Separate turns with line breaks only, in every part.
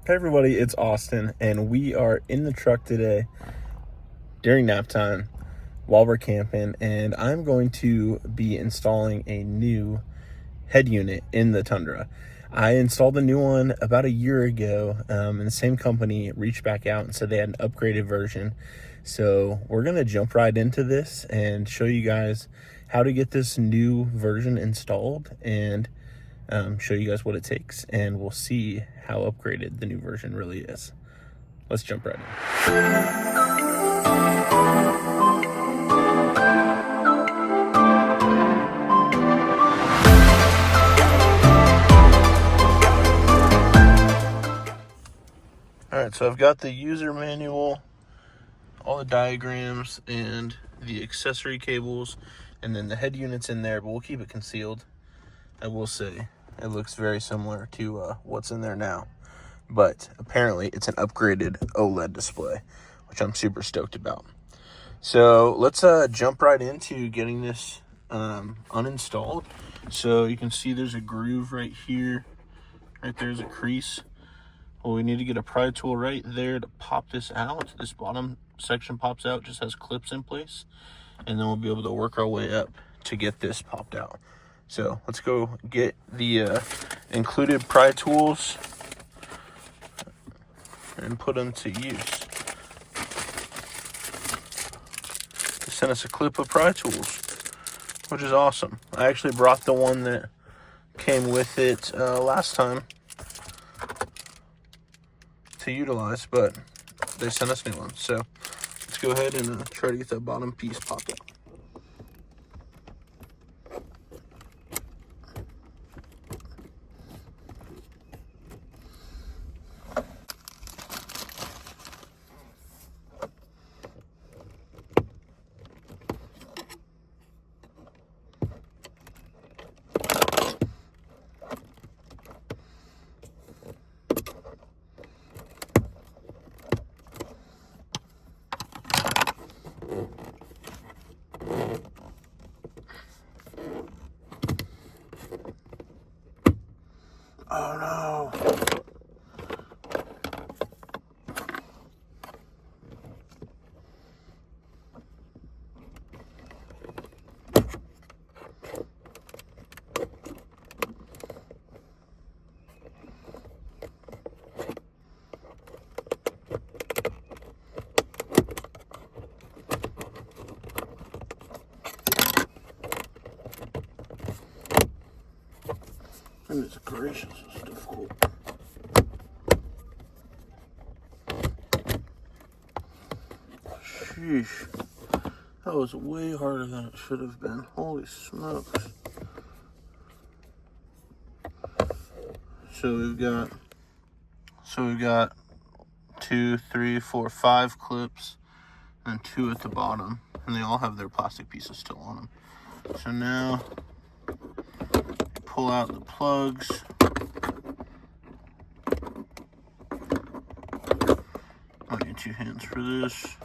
Hey everybody, it's Austin, and we are in the truck today during nap time while we're camping, and I'm going to be installing a new head unit in the Tundra. I installed a new one about a year ago, and the same company reached back out and said they had an upgraded version. So we're going to jump right into this and show you guys how to get this new version installed and show you guys what it takes, and we'll see how upgraded the new version really is. Let's jump right in. Alright, so I've got the user manual, all the diagrams, and the accessory cables, and then the head unit's in there, but we'll keep it concealed. I will say it looks very similar to what's in there now, but apparently it's an upgraded OLED display, which I'm super stoked about. So let's jump right into getting this uninstalled. So you can see there's a groove right here. Right there's a crease. Well, we need to get a pry tool right there to pop this out. This bottom section pops out, just has clips in place, and then we'll be able to work our way up to get this popped out. So let's go get the included pry tools and put them to use. They sent us a clip of pry tools, which is awesome. I actually brought the one that came with it last time to utilize, but they sent us new ones. So let's go ahead and try to get that bottom piece popped out. Oh no. Goodness gracious, it's difficult. Sheesh. That was way harder than it should have been. Holy smokes. So we've got 2, 3, 4, 5 clips and 2 at the bottom, and they all have their plastic pieces still on them. So now pull out the plugs. I need 2 hands for this.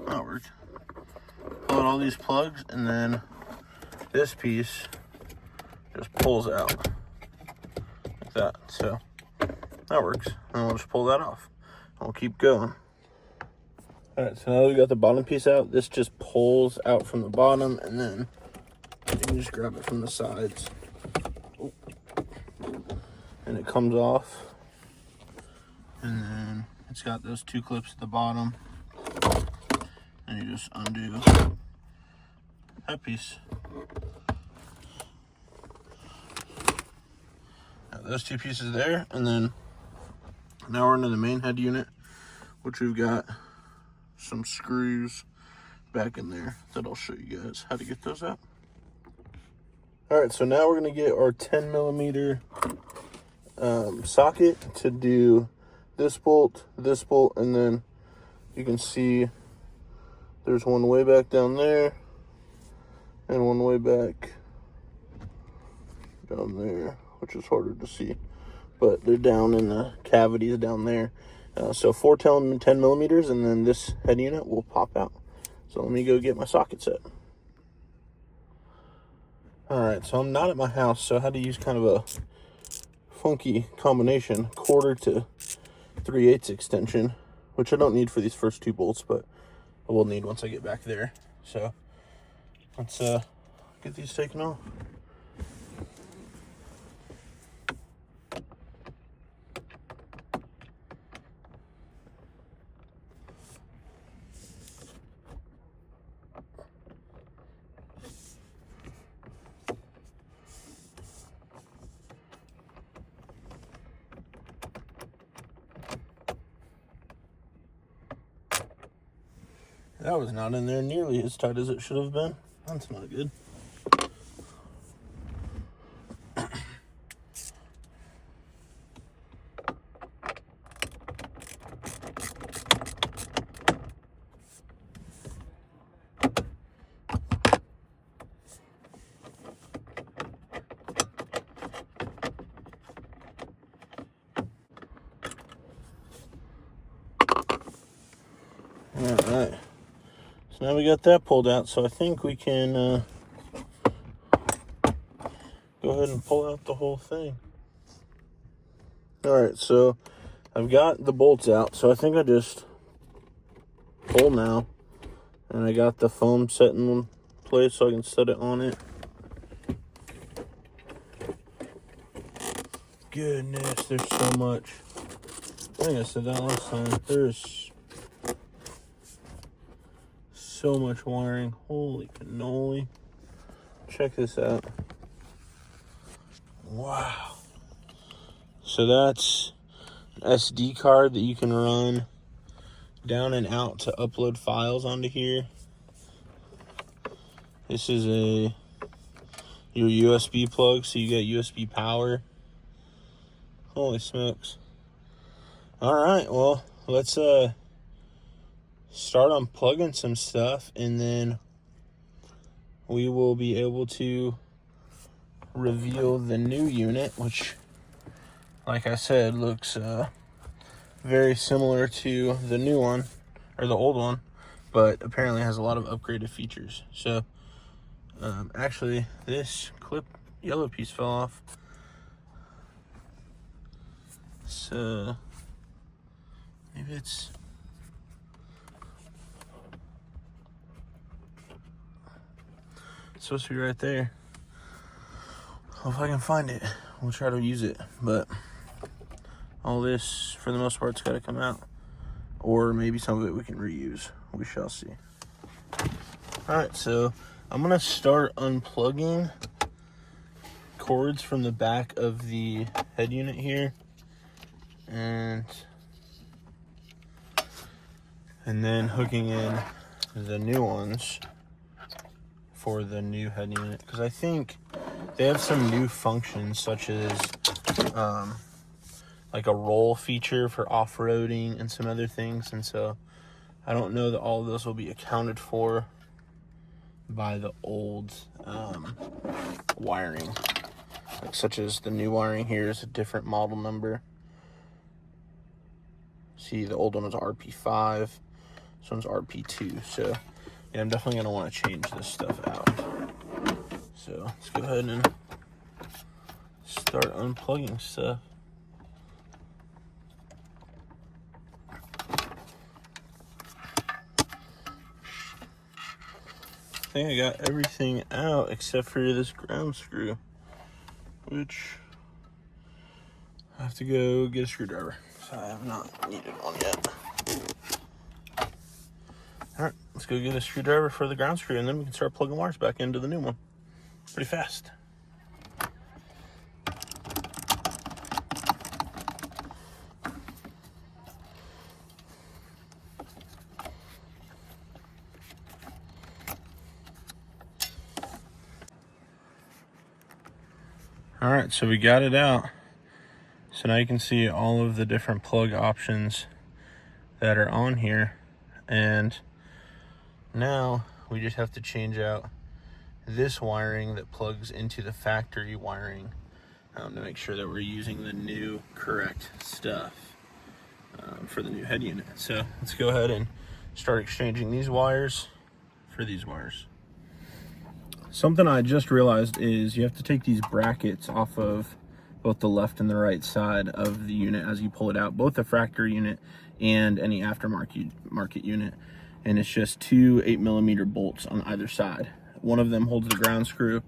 That worked. Pull out all these plugs, and then this piece just pulls out like that. So that works. And we'll just pull that off. And we'll keep going. Alright, so now we got the bottom piece out. This just pulls out from the bottom, and then you can just grab it from the sides. And it comes off. And then it's got those 2 clips at the bottom. And you just undo that piece. Now those 2 pieces there, and then now we're into the main head unit, which we've got some screws back in there that I'll show you guys how to get those out. Alright, so now we're going to get our 10 millimeter socket to do this bolt, and then you can see there's one way back down there and one way back down there, which is harder to see, but they're down in the cavities down there. So 4 10 millimeters, and then this head unit will pop out. So let me go get my socket set. Alright, so I'm not at my house, so I had to use kind of a funky combination, 1/4 to 3/8 extension, which I don't need for these first 2 bolts, but I will need once I get back there. So let's get these taken off. That was not in there nearly as tight as it should have been. That's not good. All right. So now we got that pulled out, so I think we can go ahead and pull out the whole thing. All right, so I've got the bolts out, so I think I just pull now, and I got the foam set in place so I can set it on it. Goodness, there's so much. I think I said that last time. There's so much wiring. Holy cannoli. Check this out. Wow. So that's an SD card that you can run down and out to upload files onto here. This is your USB plug, so you get USB power. Holy smokes. All right, well, let's start unplugging some stuff, and then we will be able to reveal the new unit, which, like I said, looks very similar to the new one, or the old one, but apparently has a lot of upgraded features. So actually, this yellow piece fell off, so maybe it's supposed to be right there. Well, if I can find it, we'll try to use it, but all this, for the most part, has got to come out, or maybe some of it we can reuse. We shall see. All right, so I'm gonna start unplugging cords from the back of the head unit here, and then hooking in the new ones for the new head unit, because I think they have some new functions, such as like a roll feature for off-roading and some other things, and so I don't know that all of those will be accounted for by the old wiring, like, such as the new wiring here is a different model number. See, the old one was RP5, this one's RP2, so yeah, I'm definitely going to want to change this stuff out. So let's go ahead and start unplugging stuff. I think I got everything out except for this ground screw, which I have to go get a screwdriver. So I have not needed one yet. All right, let's go get a screwdriver for the ground screw, and then we can start plugging wires back into the new one pretty fast. All right, so we got it out. So now you can see all of the different plug options that are on here. And now we just have to change out this wiring that plugs into the factory wiring to make sure that we're using the new correct stuff for the new head unit. So let's go ahead and start exchanging these wires for these wires. Something I just realized is you have to take these brackets off of both the left and the right side of the unit as you pull it out, both the fractor unit and any aftermarket unit. And it's just two 8mm bolts on either side. One of them holds the ground screw,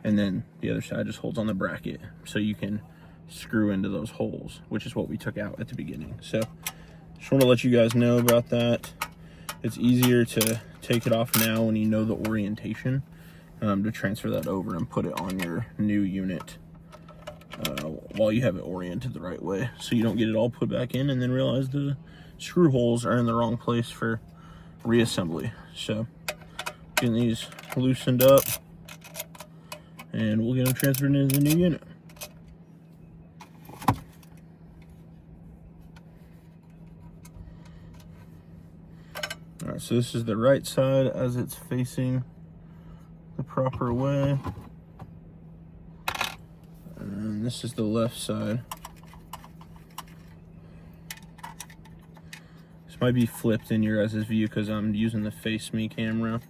and then the other side just holds on the bracket, so you can screw into those holes, which is what we took out at the beginning. So just want to let you guys know about that. It's easier to take it off now when you know the orientation, to transfer that over and put it on your new unit while you have it oriented the right way, so you don't get it all put back in and then realize the screw holes are in the wrong place for reassembly. So getting these loosened up, and we'll get them transferred into the new unit. All right, so this is the right side as it's facing the proper way, and this is the left side. This might be flipped in your guys' view because I'm using the Face Me camera,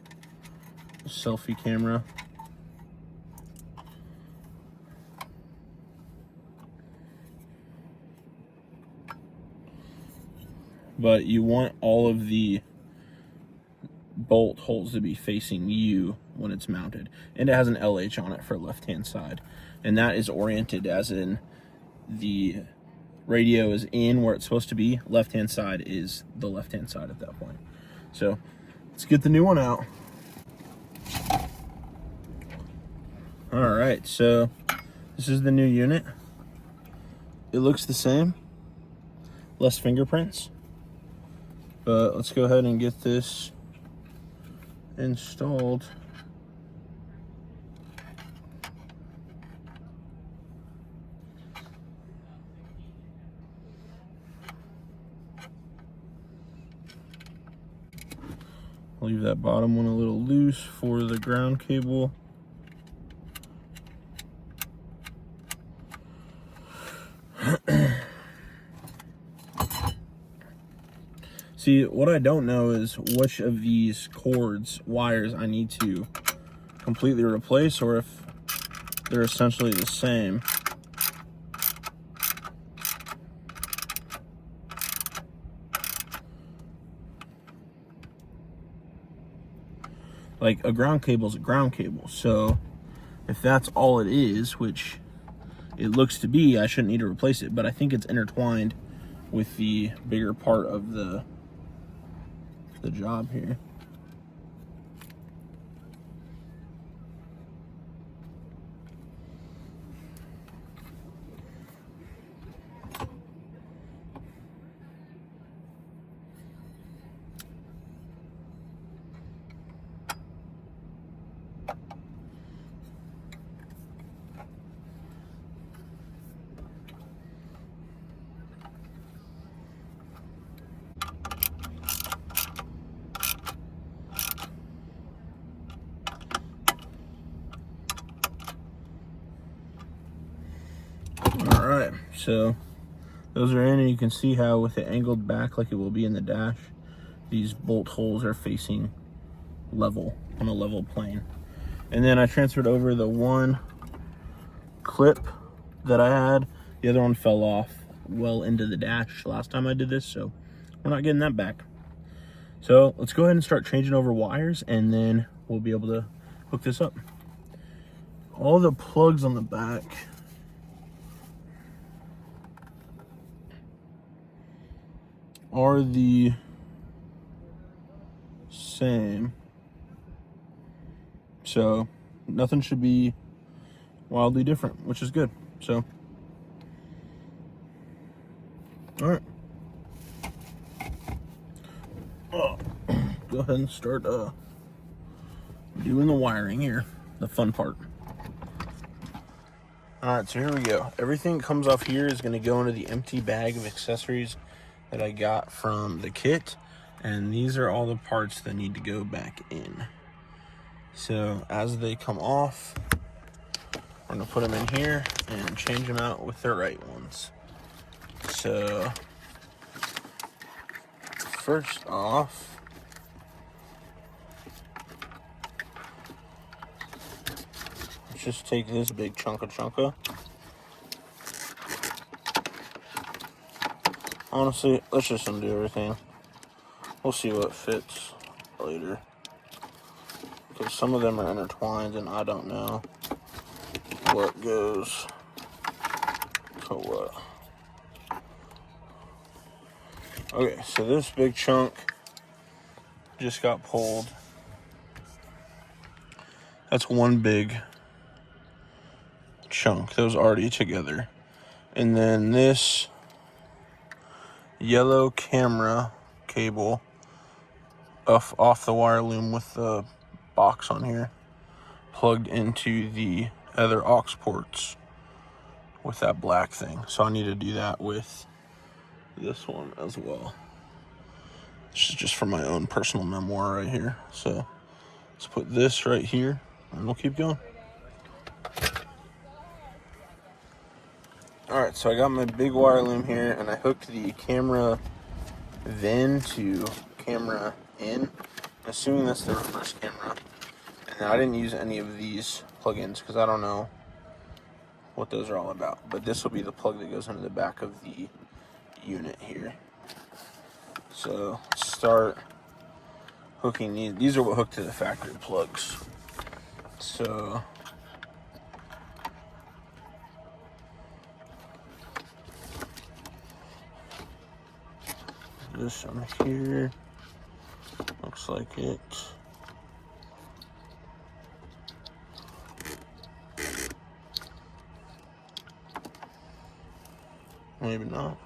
the selfie camera. But you want all of the bolt holes to be facing you when it's mounted, and it has an LH on it for left hand side, and that is oriented as in the radio is in where it's supposed to be, left hand side is the left hand side at that point. So let's get the new one out. All right, so this is the new unit. It looks the same, less fingerprints, but let's go ahead and get this installed. Leave that bottom one a little loose for the ground cable. See, what I don't know is which of these wires I need to completely replace, or if they're essentially the same. Like, a ground cable is a ground cable, so if that's all it is, which it looks to be, I shouldn't need to replace it, but I think it's intertwined with the bigger part of the job here. Alright, so those are in, and you can see how with it angled back like it will be in the dash, these bolt holes are facing level, on a level plane. And then I transferred over the one clip that I had. The other one fell off well into the dash last time I did this, so we're not getting that back. So let's go ahead and start changing over wires, and then we'll be able to hook this up. All the plugs on the back are the same, so nothing should be wildly different, which is good. So all right, go ahead and start doing the wiring here, the fun part. All right, so here we go. Everything that comes off here is going to go into the empty bag of accessories that I got from the kit, and these are all the parts that need to go back in. So as they come off, we're going to put them in here and change them out with the right ones. So first off, let's just take this big chunka Honestly, let's just undo everything. We'll see what fits later. Because some of them are intertwined and I don't know what goes to what. Okay, so this big chunk just got pulled. That's one big chunk that was already together. And then this yellow camera cable off the wire loom with the box on here plugged into the other aux ports with that black thing. So I need to do that with this one as well. This is just for my own personal memoir right here. So let's put this right here and we'll keep going. Alright, so I got my big wire loom here and I hooked the camera then to camera in, assuming that's the reverse camera. And I didn't use any of these plugins because I don't know what those are all about. But this will be the plug that goes into the back of the unit here. So start hooking these. These are what hook to the factory plugs. So this on here looks like it. Maybe not.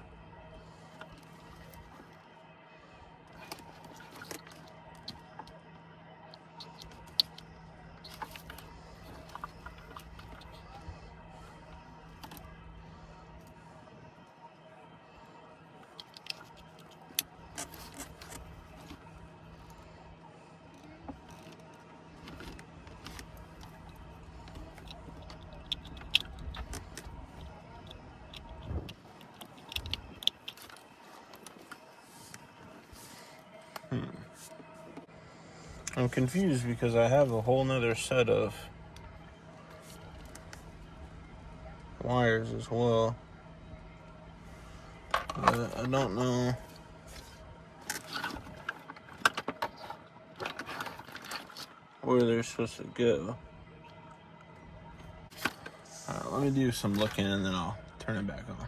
I'm confused because I have a whole nother set of wires as well. But I don't know where they're supposed to go. Alright, let me do some looking and then I'll turn it back on.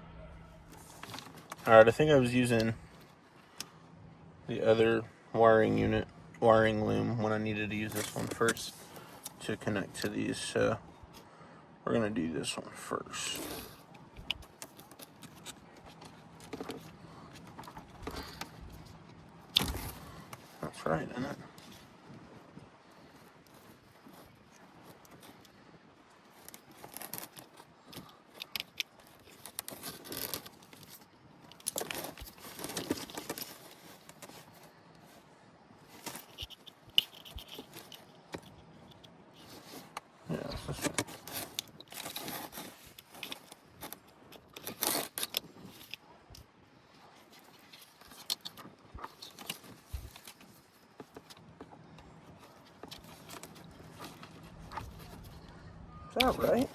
Alright, I think I was using the other wiring loom when I needed to use this one first to connect to these, so we're gonna do this one first. That's right, isn't it? Yeah, it's this one. Is that right?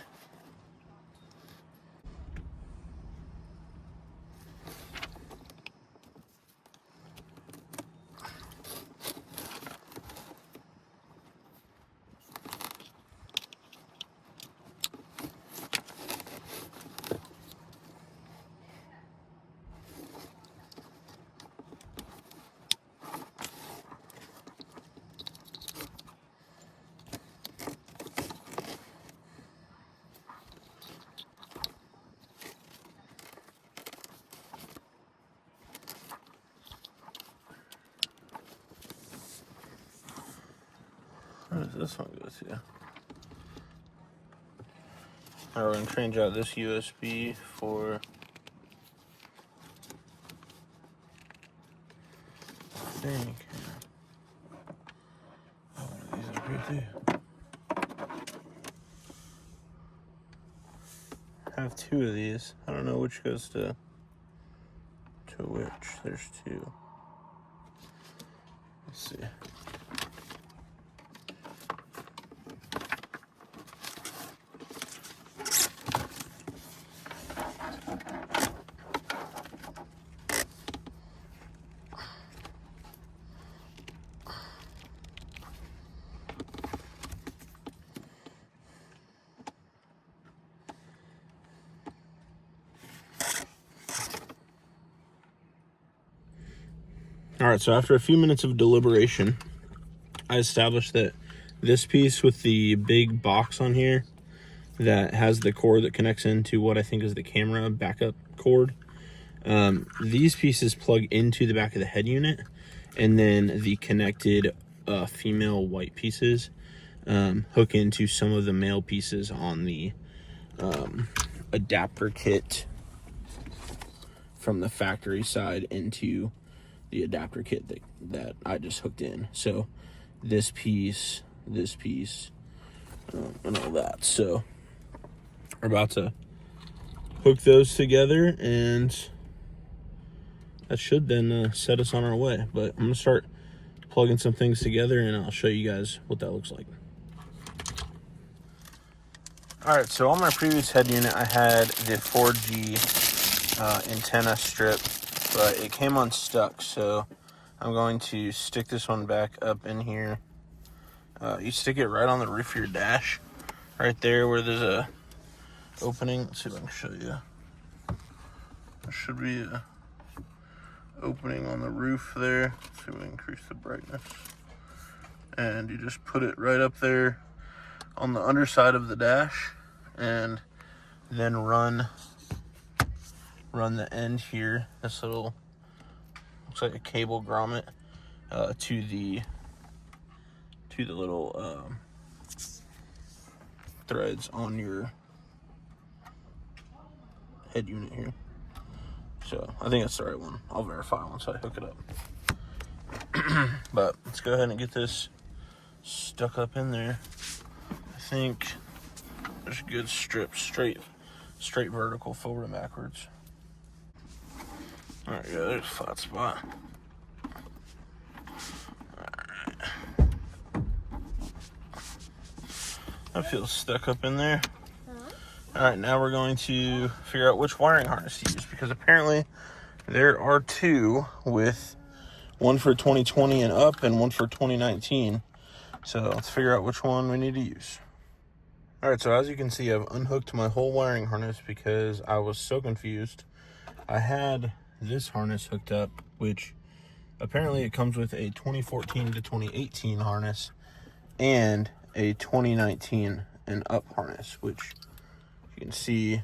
Where does this one go to? Alright, we're gonna change out this USB for dang. Oh, one of these up here too. I have two of these. I don't know which goes to which. There's two. Let's see. All right, so after a few minutes of deliberation, I established that this piece with the big box on here that has the cord that connects into what I think is the camera backup cord, these pieces plug into the back of the head unit, and then the connected female white pieces hook into some of the male pieces on the adapter kit from the factory side into the adapter kit that I just hooked in. So this piece, and all that. So we're about to hook those together, and that should then set us on our way. But I'm gonna start plugging some things together, and I'll show you guys what that looks like. All right, so on my previous head unit, I had the 4G antenna strip, but it came unstuck, so I'm going to stick this one back up in here. You stick it right on the roof of your dash, right there where there's a opening. Let's see if I can show you. There should be a opening on the roof there. Let's see if we increase the brightness. And you just put it right up there on the underside of the dash, and then run the end here, this little, looks like a cable grommet, to the little threads on your head unit here. So I think that's the right one. I'll verify once I hook it up. But let's go ahead and get this stuck up in there. I think there's a good strip, straight vertical, forward and backwards. All right, yeah, there's a flat spot. All right. That feels stuck up in there. All right, now we're going to figure out which wiring harness to use, because apparently there are two, with one for 2020 and up and one for 2019. So let's figure out which one we need to use. All right, so as you can see, I've unhooked my whole wiring harness because I was so confused. I had this harness hooked up, which apparently it comes with a 2014 to 2018 harness and a 2019 and up harness, which you can see it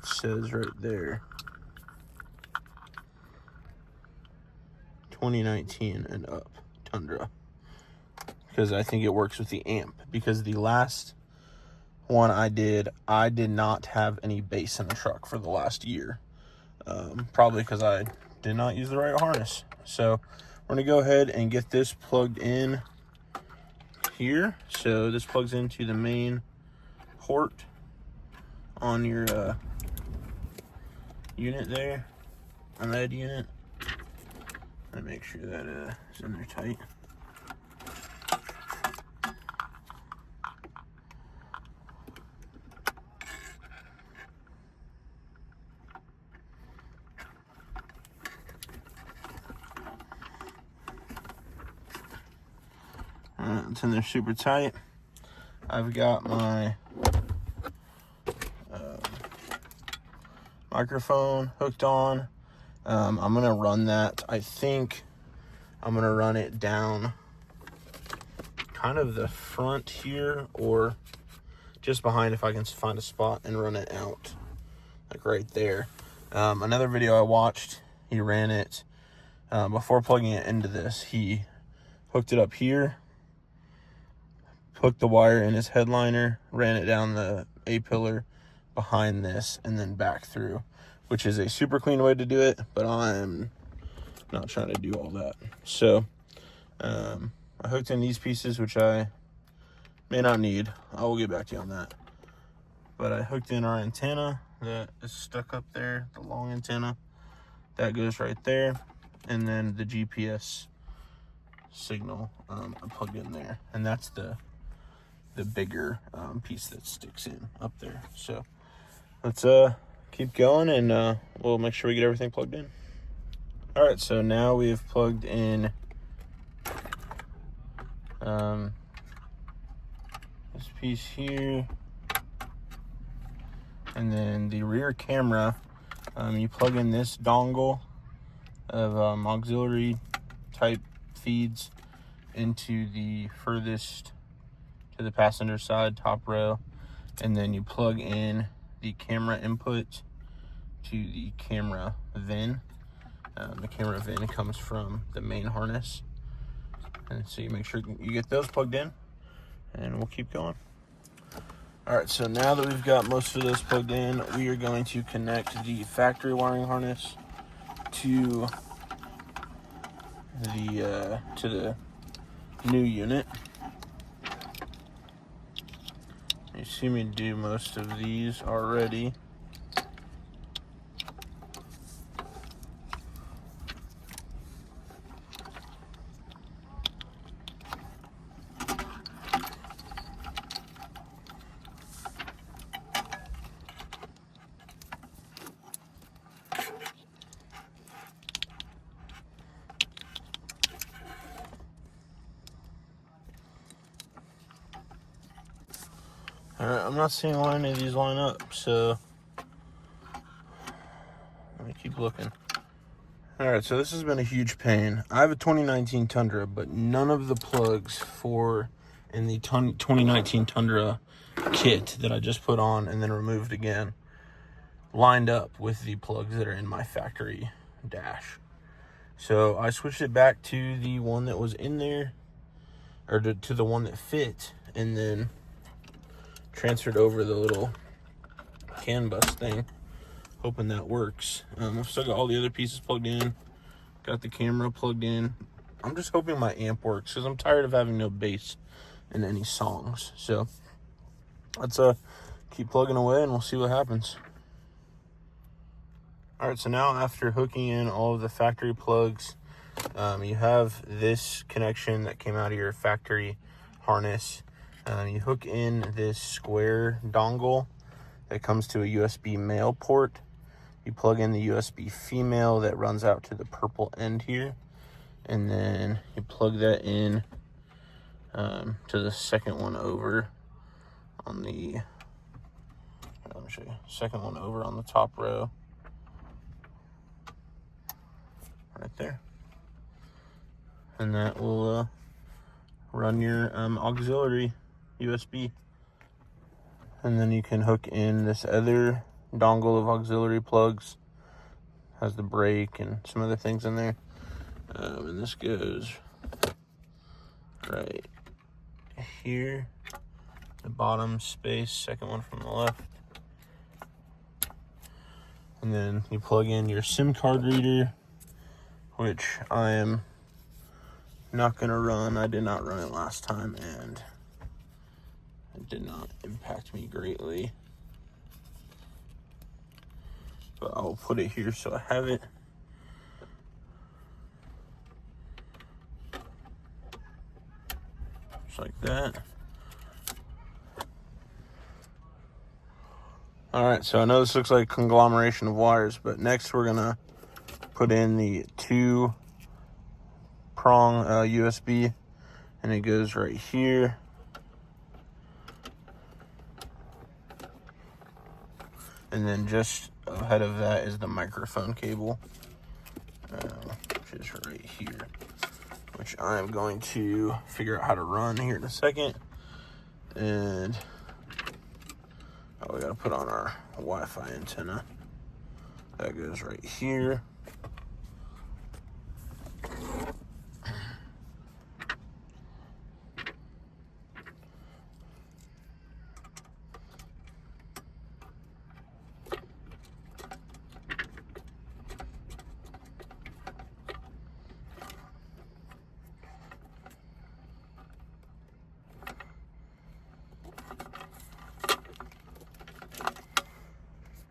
says right there 2019 and up Tundra, because I think it works with the amp, because the last one I did not have any bass in the truck for the last year, probably because I did not use the right harness. So we're gonna go ahead and get this plugged in here. So this plugs into the main port on your unit there, on that unit. And make sure that is in there tight. It's in there super tight. I've got my microphone hooked on. I'm gonna run that. I think I'm gonna run it down kind of the front here, or just behind if I can find a spot, and run it out like right there. Another video I watched, he ran it before plugging it into this. He hooked it up here, hooked the wire in his headliner, ran it down the A-pillar behind this, and then back through, which is a super clean way to do it, but I'm not trying to do all that. So I hooked in these pieces, which I may not need. I will get back to you on that. But I hooked in our antenna that is stuck up there, the long antenna. That goes right there. And then the GPS signal I plugged in there. And that's the bigger piece that sticks in up there. So let's keep going, and we'll make sure we get everything plugged in. All right, so now we've plugged in this piece here, and then the rear camera. You plug in this dongle of auxiliary type feeds into the furthest to the passenger side, top row, and then you plug in the camera input to the camera VIN. The camera VIN comes from the main harness, and so you make sure you get those plugged in, and we'll keep going. All right, so now that we've got most of this plugged in, we are going to connect the factory wiring harness to the new unit. You see me do most of these already. Alright, I'm not seeing why any of these line up, so let me keep looking. Alright, so this has been a huge pain. I have a 2019 Tundra, but none of the plugs in the 2019 Tundra kit that I just put on and then removed again lined up with the plugs that are in my factory dash. So I switched it back to the one that was in there, or to the one that fit, and then transferred over the little CAN bus thing, hoping that works. I've still got all the other pieces plugged in, got the camera plugged in. I'm just hoping my amp works, because I'm tired of having no bass in any songs. So let's keep plugging away and we'll see what happens. All right, so now after hooking in all of the factory plugs, you have this connection that came out of your factory harness. You hook in this square dongle that comes to a USB male port. You plug in the USB female that runs out to the purple end here, and then you plug that in to the second one over on the, let me show you, second one over on the top row, right there. And that will run your auxiliary USB. And then you can hook in this other dongle of auxiliary plugs. Has the brake and some other things in there. And this goes right here, the bottom space, second one from the left. And then you plug in your SIM card reader, which I am not gonna run. I did not run it last time, and it did not impact me greatly. But I'll put it here so I have it. Just like that. All right, so I know this looks like a conglomeration of wires, but next we're gonna put in the 2-prong USB, and it goes right here. And then just ahead of that is the microphone cable, which is right here, which I'm going to figure out how to run here in a second. And we gotta put on our Wi-Fi antenna. That goes right here.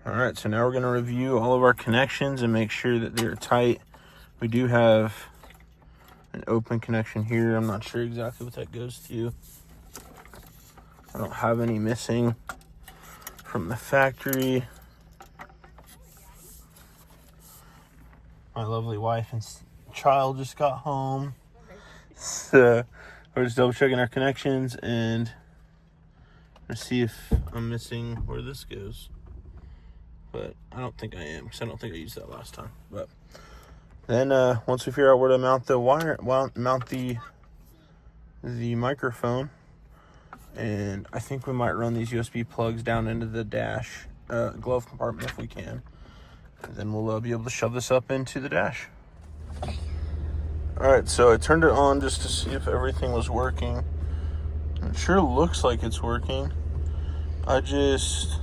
All right, so now we're going to review all of our connections and make sure that they're tight. We do have an open connection here. I'm not sure exactly what that goes to. I don't have any missing from the factory. My lovely wife and child just got home. So we're just double checking our connections and let's see if I'm missing where this goes. But I don't think I am, because I don't think I used that last time. But Then once we figure out where to mount the mount the microphone, and I think we might run these USB plugs down into the dash glove compartment if we can. And then we'll be able to shove this up into the dash. All right, so I turned it on just to see if everything was working. It sure looks like it's working. I just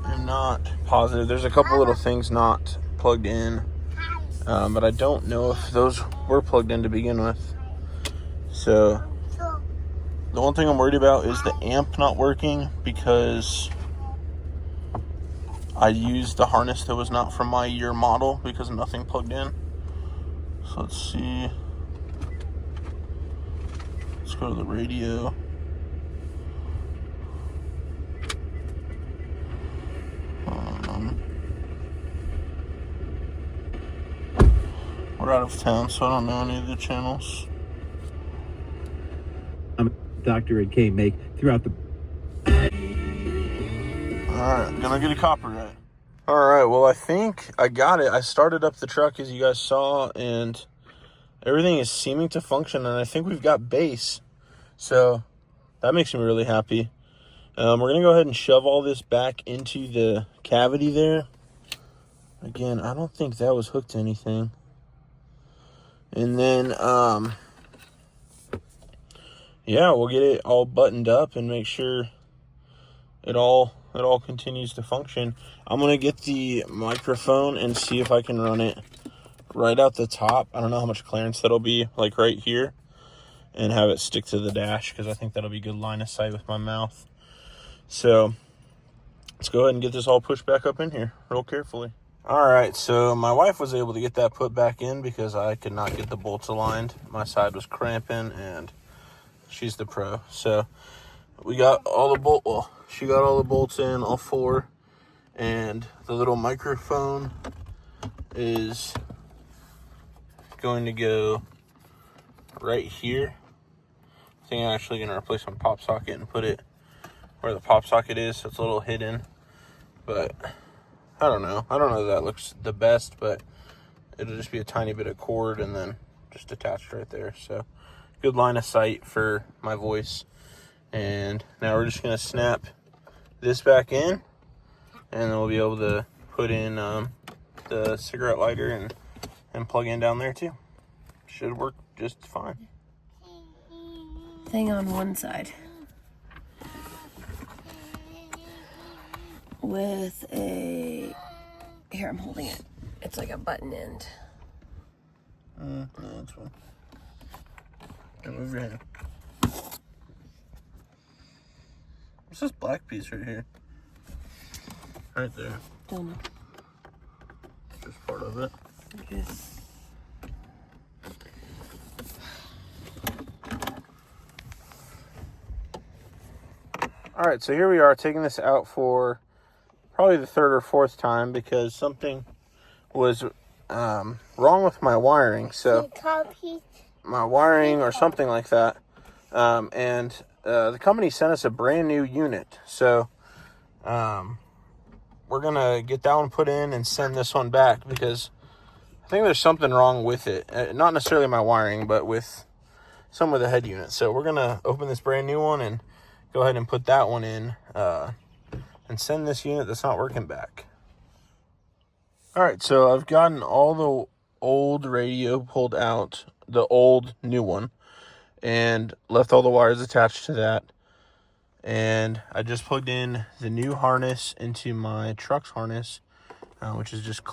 am not positive. There's a couple little things not plugged in, but I don't know if those were plugged in to begin with. So the one thing I'm worried about is the amp not working, because I used the harness that was not from my year model because nothing plugged in. So let's see. Let's go to the radio. We're out of town, so I don't know any of the channels.
Dr. and K make throughout the...
Alright, gonna get a copyright. Alright, well, I think I got it. I started up the truck, as you guys saw, and everything is seeming to function, and I think we've got bass. So that makes me really happy. We're gonna go ahead and shove all this back into the cavity there. Again, I don't think that was hooked to anything. And then, yeah, we'll get it all buttoned up and make sure it all continues to function. I'm gonna get the microphone and see if I can run it right out the top. I don't know how much clearance that'll be, like right here, and have it stick to the dash, because I think that'll be good line of sight with my mouth. So let's go ahead and get this all pushed back up in here real carefully. All right, so my wife was able to get that put back in because I could not get the bolts aligned. My side was cramping, and she's the pro. So we got all the she got all the bolts in, all four, and the little microphone is going to go right here. I think I'm actually going to replace my pop socket and put it where the pop socket is, so it's a little hidden. But I don't know that looks the best, but it'll just be a tiny bit of cord and then just attached right there. So good line of sight for my voice. And now we're just gonna snap this back in, and then we'll be able to put in the cigarette lighter and plug in down there too. Should work just fine.
Thing on one side with a, here, I'm holding it. It's like a button end.
No, that's fine. Don't move your hand. What's this black piece right here? Right there.
Don't know.
Just part of it.
Okay.
All right, so here we are taking this out for probably the third or fourth time because something was wrong with my wiring. So my wiring or something like that. And the company sent us a brand new unit. So we're going to get that one put in and send this one back because I think there's something wrong with it. Not necessarily my wiring, but with some of the head units. So we're going to open this brand new one and go ahead and put that one in and send this unit that's not working back. All right, so I've gotten all the old radio pulled out, the old new one, and left all the wires attached to that. And I just plugged in the new harness into my truck's harness, which is just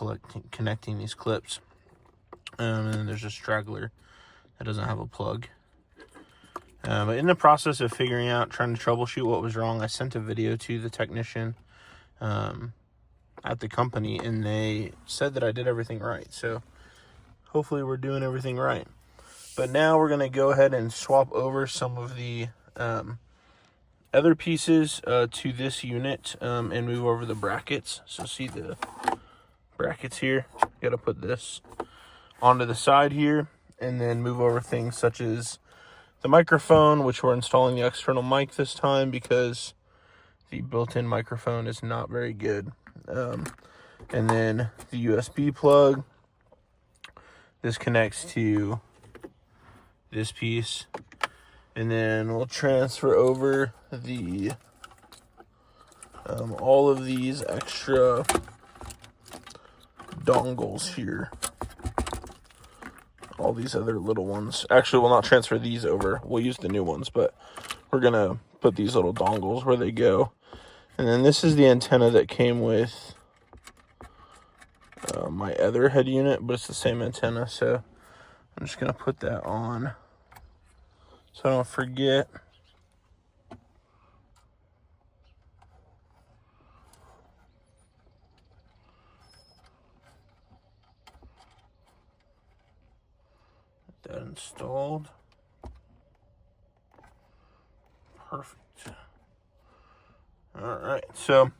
connecting these clips. And then there's a straggler that doesn't have a plug. But in the process of figuring out, trying to troubleshoot what was wrong, I sent a video to the technician at the company, and they said that I did everything right. So hopefully we're doing everything right. But now we're going to go ahead and swap over some of the other pieces to this unit and move over the brackets. So see the brackets here? Got to put this onto the side here, and then move over things such as the microphone, which we're installing the external mic this time because the built-in microphone is not very good. And then the USB plug. This connects to this piece. And then we'll transfer over the all of these extra dongles here. All these other little ones. Actually, we'll not transfer these over. We'll use the new ones, but we're going to put these little dongles where they go. And then this is the antenna that came with my other head unit, but it's the same antenna, so I'm just going to put that on so I don't forget. Get that installed. Perfect. All right, so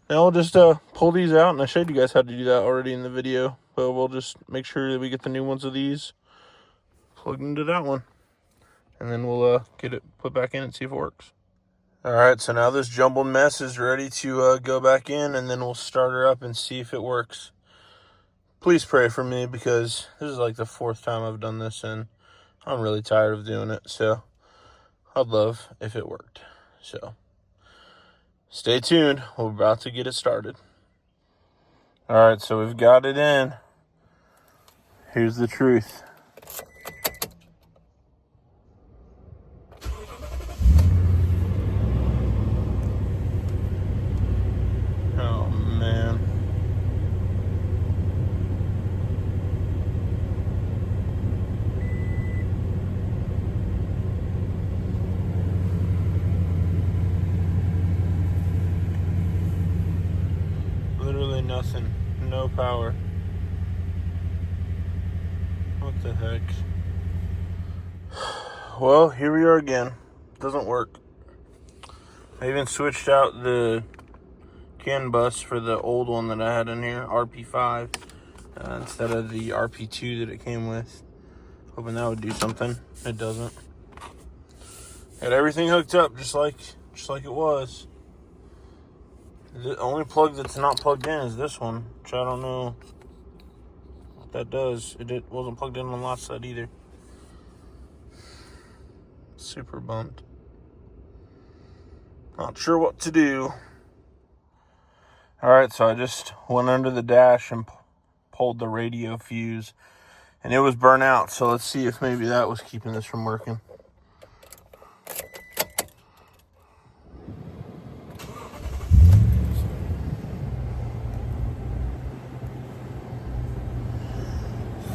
now we'll just pull these out, and I showed you guys how to do that already in the video, but we'll just make sure that we get the new ones of these plugged into that one, and then we'll get it put back in and see if it works. All right, so now this jumbled mess is ready to go back in, and then we'll start her up and see if it works. Please pray for me, because this is like the 4th time I've done this, and I'm really tired of doing it, so I'd love if it worked. So stay tuned. We're about to get it started. All right, so we've got it in. Here's the truth. Oh, man. Literally nothing. No power. What the heck? Well, here we are again. Doesn't work. I even switched out the CAN bus for the old one that I had in here, RP5, instead of the RP2 that it came with. Hoping that would do something. It doesn't. Got everything hooked up just like it was. The only plug that's not plugged in is this one, which I don't know what that does. It wasn't plugged in on the last side either. Super bummed. Not sure what to do. Alright, so I just went under the dash and pulled the radio fuse, and it was burnt out, so let's see if maybe that was keeping this from working.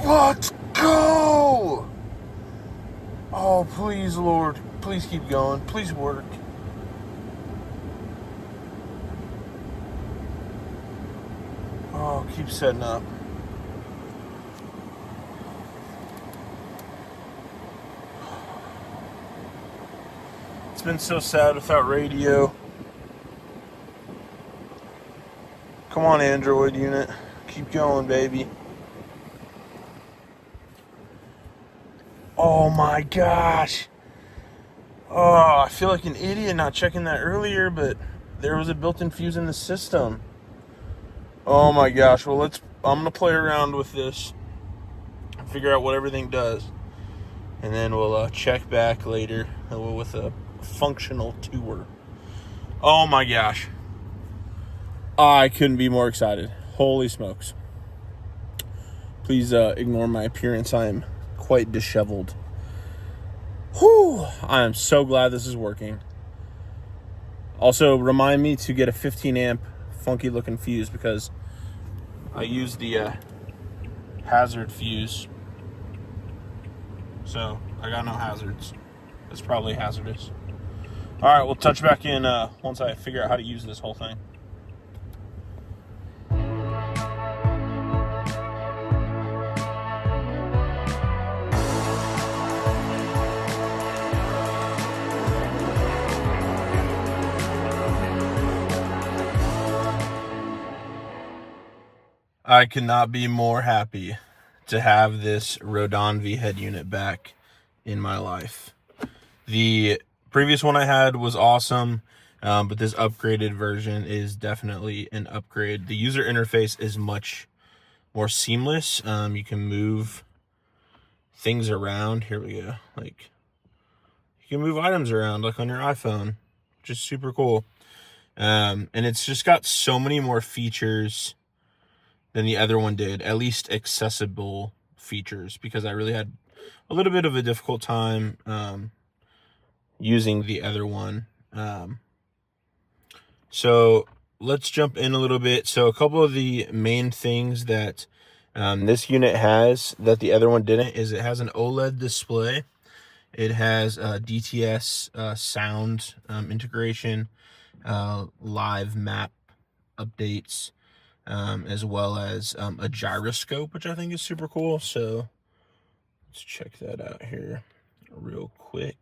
Let's go! Oh, please, Lord. Please keep going. Please work. Oh, keep setting up. It's been so sad without radio. Come on, Android unit. Keep going, baby. Oh my gosh. Oh, I feel like an idiot not checking that earlier, but there was a built-in fuse in the system. Oh my gosh. Well, I'm going to play around with this and figure out what everything does. And then we'll check back later with a functional tour. Oh my gosh. I couldn't be more excited. Holy smokes. Please ignore my appearance. I am quite disheveled. Whew, I am so glad this is working. Also, remind me to get a 15 amp funky looking fuse, because I used the hazard fuse. So I got no hazards. It's probably hazardous. Alright, we'll touch back in once I figure out how to use this whole thing. I could not be more happy to have this Roadanvi head unit back in my life. The previous one I had was awesome. But this upgraded version is definitely an upgrade. The user interface is much more seamless. You can move things around. Here we go. Like, you can move items around like on your iPhone, which is super cool. And it's just got so many more features than the other one did, at least accessible features, because I really had a little bit of a difficult time using the other one. So let's jump in a little bit. So a couple of the main things that this unit has that the other one didn't is it has an OLED display. It has DTS sound integration, live map updates, as well as a gyroscope, which I think is super cool. So let's check that out here real quick.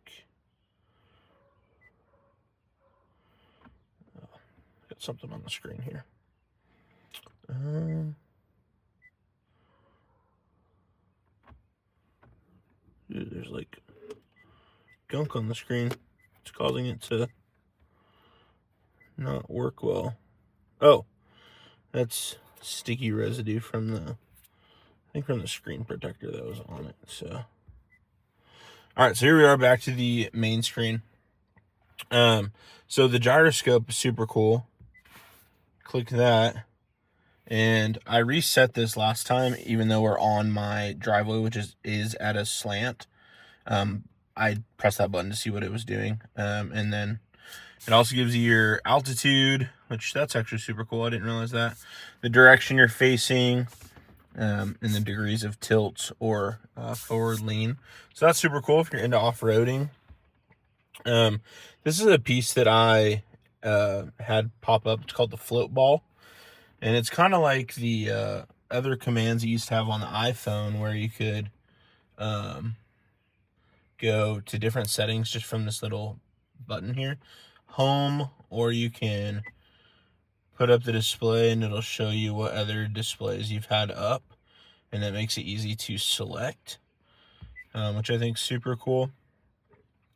Got something on the screen here. Dude, there's like gunk on the screen. It's causing it to not work well. Oh, that's sticky residue from the, I think from the screen protector that was on it. So, all right, so here we are back to the main screen. So the gyroscope is super cool. Click that. And I reset this last time, even though we're on my driveway, which is at a slant. I pressed that button to see what it was doing. And then it also gives you your altitude, which that's actually super cool. I didn't realize that. The direction you're facing, and the degrees of tilt or forward lean. So that's super cool if you're into off-roading. This is a piece that I had pop up. It's called the float ball. And it's kind of like the other commands you used to have on the iPhone, where you could go to different settings just from this little button here. Home, or you can put up the display and it'll show you what other displays you've had up. And that makes it easy to select, which I think is super cool.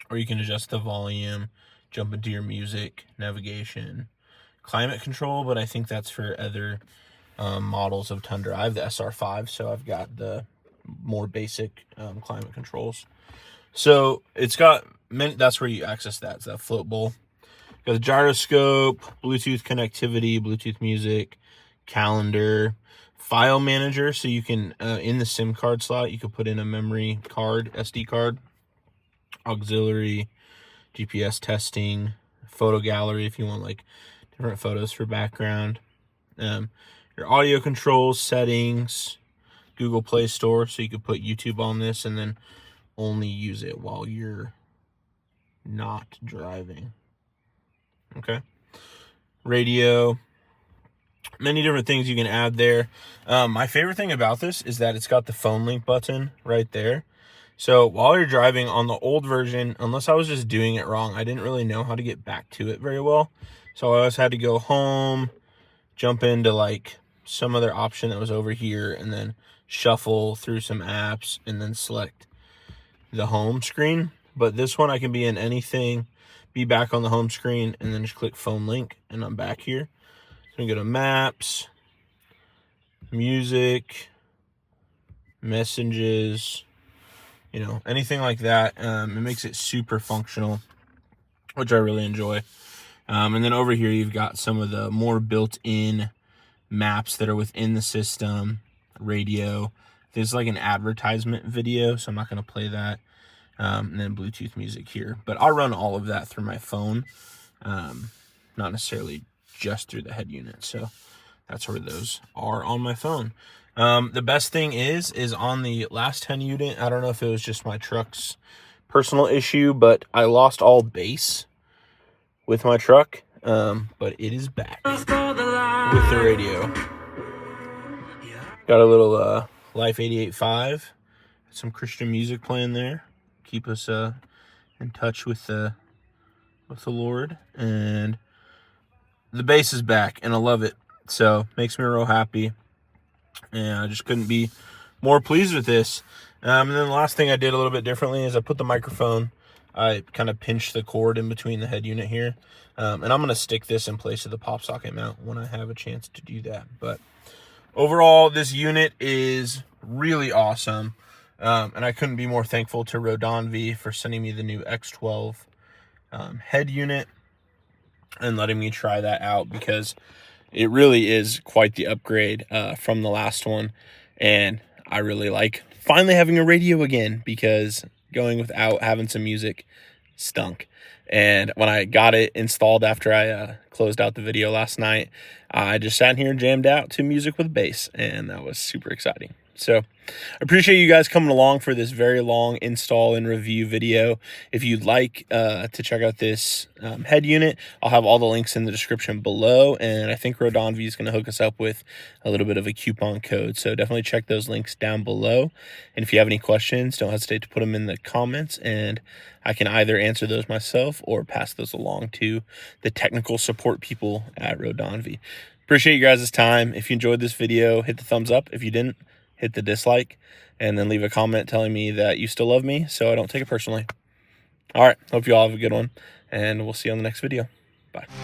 Or you can adjust the volume, jump into your music, navigation, climate control, but I think that's for other models of Tundra. I have the SR5, so I've got the more basic climate controls. So it's got many, that's where you access that. It's that float bowl. Got the gyroscope, Bluetooth connectivity, Bluetooth music, calendar, file manager. So you can, in the SIM card slot, you could put in a memory card, SD card, auxiliary, GPS testing, photo gallery if you want like different photos for background. Your audio controls, settings, Google Play Store, so you could put YouTube on this and then only use it while you're not driving. Okay. Radio, many different things you can add there. My favorite thing about this is that it's got the phone link button right there. So while you're driving on the old version, unless I was just doing it wrong, I didn't really know how to get back to it very well. So I always had to go home, jump into like some other option that was over here, and then shuffle through some apps and then select the home screen. But this one I can be in anything, be back on the home screen, and then just click phone link and I'm back here. So we go to maps, music, messages, you know, anything like that. It makes it super functional, which I really enjoy. And then over here, you've got some of the more built-in maps that are within the system, radio. There's like an advertisement video, so I'm not going to play that. And then Bluetooth music here. But I'll run all of that through my phone, not necessarily just through the head unit. So that's where those are on my phone. The best thing is on the last 10 unit, I don't know if it was just my truck's personal issue, but I lost all bass with my truck, but it is back with the radio. Got a little Life 88.5, some Christian music playing there, keep us in touch with the Lord, and the bass is back, and I love it. So makes me real happy, and I just couldn't be more pleased with this. And then the last thing I did a little bit differently is I put the microphone I kind of pinched the cord in between the head unit here. And I'm going to stick this in place of the pop socket mount when I have a chance to do that. But overall, this unit is really awesome. And I couldn't be more thankful to Roadanvi for sending me the new X12 head unit and letting me try that out, because it really is quite the upgrade from the last one. And I really like finally having a radio again, because going without having some music stunk. And when I got it installed after I closed out the video last night, I just sat here and jammed out to music with bass, and that was super exciting. So I appreciate you guys coming along for this very long install and review video. If you'd like to check out this head unit, I'll have all the links in the description below. And I think Roadanvi is going to hook us up with a little bit of a coupon code. So definitely check those links down below. And if you have any questions, don't hesitate to put them in the comments, and I can either answer those myself or pass those along to the technical support people at Roadanvi. Appreciate you guys' time. If you enjoyed this video, hit the thumbs up. If you didn't, hit the dislike, and then leave a comment telling me that you still love me so I don't take it personally. All right, hope you all have a good one, and we'll see you on the next video. Bye.